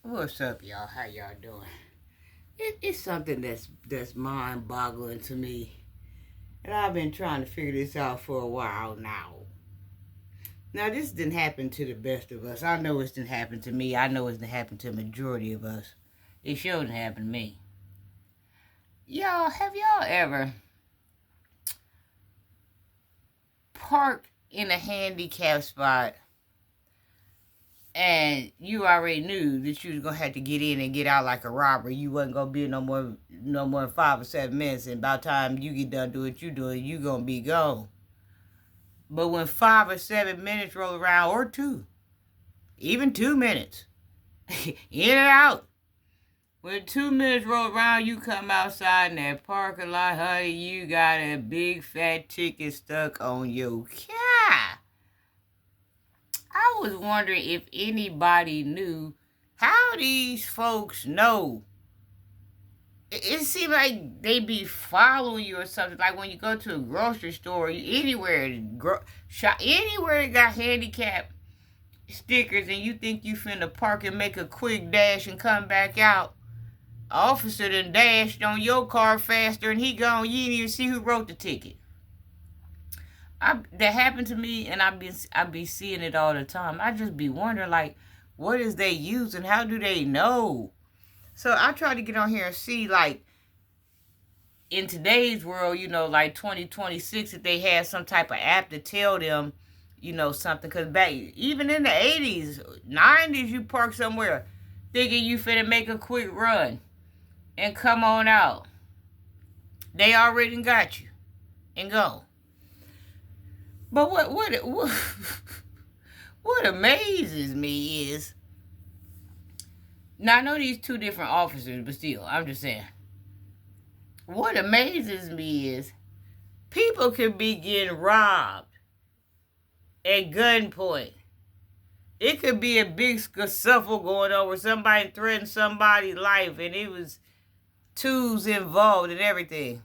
What's up, y'all? How y'all doing? It's something that's mind-boggling to me, and I've been trying to figure this out for a while now. Now, this didn't happen to the best of us. I know it didn't happen to me. I know it didn't happen to the majority of us. It sure didn't happen to me. Y'all, have y'all ever parked in a handicap spot and you already knew that you was gonna have to get in and get out like a robber? You wasn't gonna be no more than 5 or 7 minutes, and by the time you get done doing what you doing, you gonna be gone. But when 5 or 7 minutes roll around, or 2, even 2 minutes, in and out. When 2 minutes roll around, you come outside in that parking lot, honey, you got a big fat ticket stuck on your car. I was wondering if anybody knew how these folks know. It seems like they be following you or something. Like when you go to a grocery store, anywhere that got handicap stickers, and you think you finna park and make a quick dash and come back out. Officer done dashed on your car faster and he gone. You didn't even see who wrote the ticket. That happened to me, and I be seeing it all the time. I just be wondering, like, what is they using? How do they know? So I try to get on here and see, like, in today's world, like 2026, if they have some type of app to tell them, something. Because back, even in the 80s, 90s, you park somewhere thinking you finna make a quick run and come on out. They already got you and go. But what amazes me is, now I know these 2 different officers, but still, I'm just saying, what amazes me is people could be getting robbed at gunpoint. It could be a big scuffle going on where somebody threatened somebody's life and it was 2s involved and everything.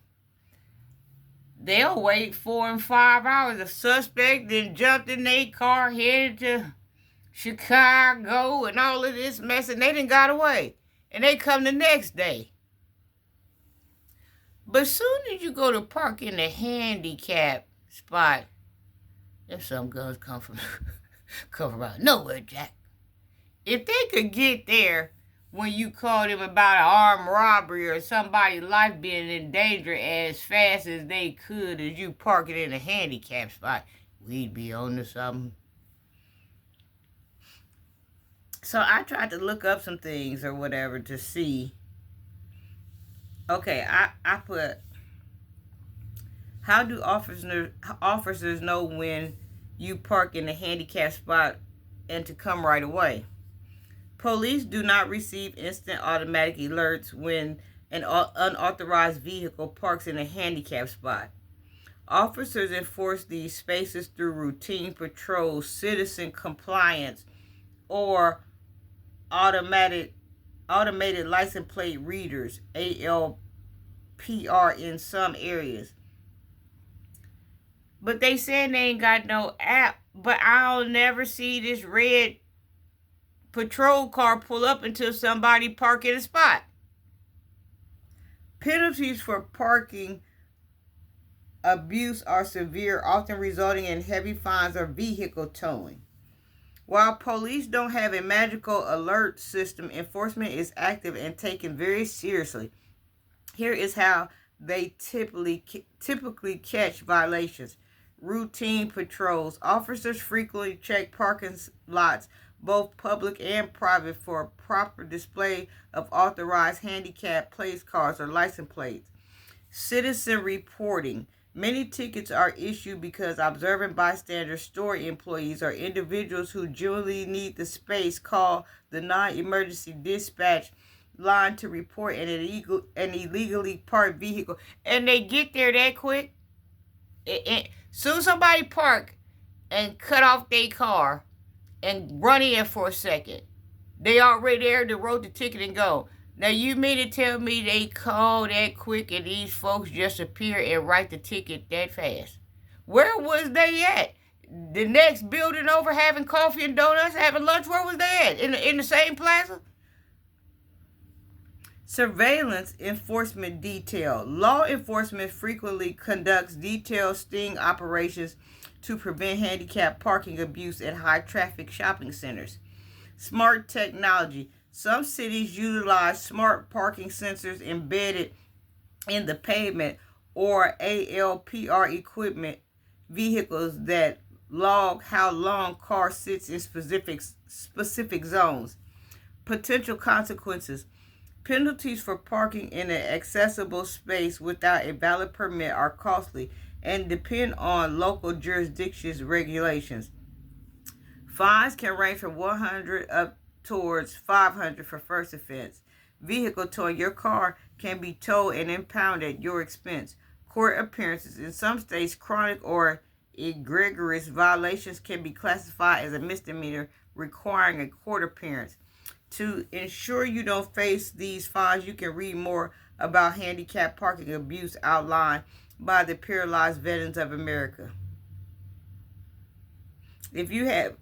They'll wait 4 and 5 hours. The suspect then jumped in their car, headed to Chicago and all of this mess, and they done got away. And they come the next day. But soon as you go to park in the handicap spot, there's some guns come from out nowhere, Jack. If they could get there when you called him about an armed robbery or somebody's life being in danger as fast as they could as you park it in a handicap spot, we'd be on to something. So I tried to look up some things or whatever to see. Okay, I put, how do officers know when you park in a handicap spot and to come right away? Police do not receive instant automatic alerts when an unauthorized vehicle parks in a handicap spot. Officers enforce these spaces through routine patrols, citizen compliance, or automated license plate readers, ALPR, in some areas. But they saying they ain't got no app, but I'll never see this red patrol car pull up until somebody park in a spot. Penalties for parking abuse are severe, often resulting in heavy fines or vehicle towing. While police don't have a magical alert system, enforcement is active and taken very seriously. Here is how they typically catch violations. Routine patrols. Officers frequently check parking lots, both public and private, for a proper display of authorized handicap place cards or license plates. Citizen reporting. Many tickets are issued because observant bystanders, store employees, or individuals who genuinely need the space call the non-emergency dispatch line to report an illegally parked vehicle. And they get there that quick. Soon somebody park and cut off their car and run in for a second, they already there to wrote the ticket and go. Now, you mean to tell me they call that quick and these folks just appear and write the ticket that fast? Where was they at? The next building over, having coffee and donuts, having lunch? Where was they at? In the same plaza? Surveillance enforcement detail. Law enforcement frequently conducts detailed sting operations to prevent handicapped parking abuse at high traffic shopping centers. Smart technology. Some cities utilize smart parking sensors embedded in the pavement or ALPR equipment vehicles that log how long car sits in specific zones. Potential consequences. Penalties for parking in an accessible space without a valid permit are costly and depend on local jurisdictions' regulations. Fines can range from $100 up towards $500 for first offense. Vehicle towing. Your car can be towed and impounded at your expense. Court appearances. In some states, chronic or egregious violations can be classified as a misdemeanor, requiring a court appearance. To ensure you don't face these fines, you can read more about handicapped parking abuse outlined by the Paralyzed Veterans of America. If you have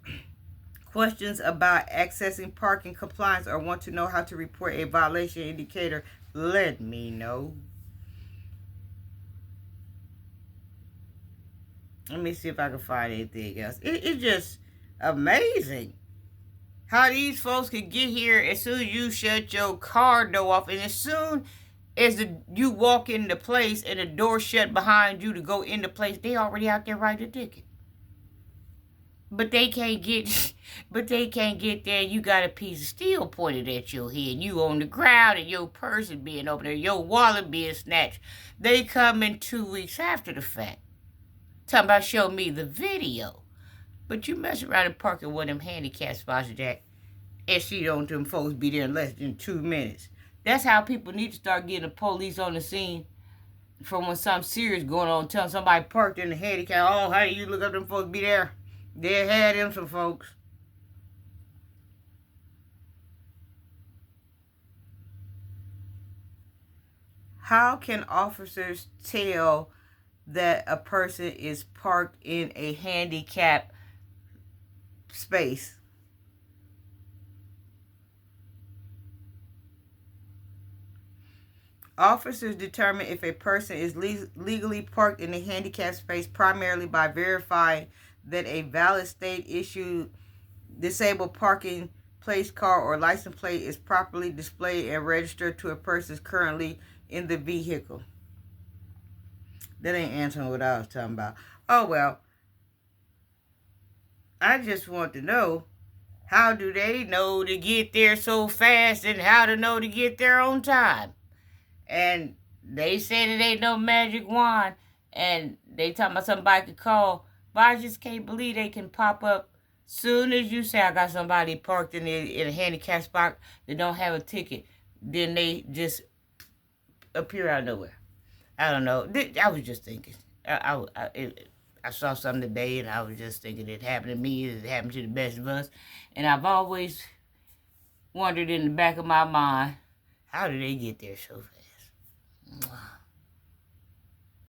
questions about accessing parking compliance or want to know how to report a violation indicator, let me know. Let me see if I can find anything else. It's just amazing how these folks could get here as soon as you shut your car door off, and as soon as you walk into place and the door shut behind you to go into place, they already out there writing a ticket. But they can't get there. You got a piece of steel pointed at your head. You on the ground and your purse is being opened, or your wallet being snatched. They come in 2 weeks after the fact. Talking about show me the video. But you mess around and park in one of them handicap spots, Jack, and see them folks be there in less than 2 minutes. That's how people need to start getting the police on the scene from when something serious going on. Telling somebody parked in the handicap, oh, how do you look up them folks be there? They had them some folks. How can officers tell that a person is parked in a handicapped space? Officers determine if a person is legally parked in a handicapped space primarily by verifying that a valid state-issued disabled parking place car or license plate is properly displayed and registered to a person currently in the vehicle. That ain't answering what I was talking about. Oh, well. I just want to know, how do they know to get there so fast and how to know to get there on time? And they say that ain't no magic wand. And they talking about somebody could call. But I just can't believe they can pop up soon as you say I got somebody parked in a handicapped spot that don't have a ticket. Then they just appear out of nowhere. I don't know. I was just thinking. I saw something today, and I was just thinking it happened to me. It happened to the best of us. And I've always wondered in the back of my mind, how did they get there so fast?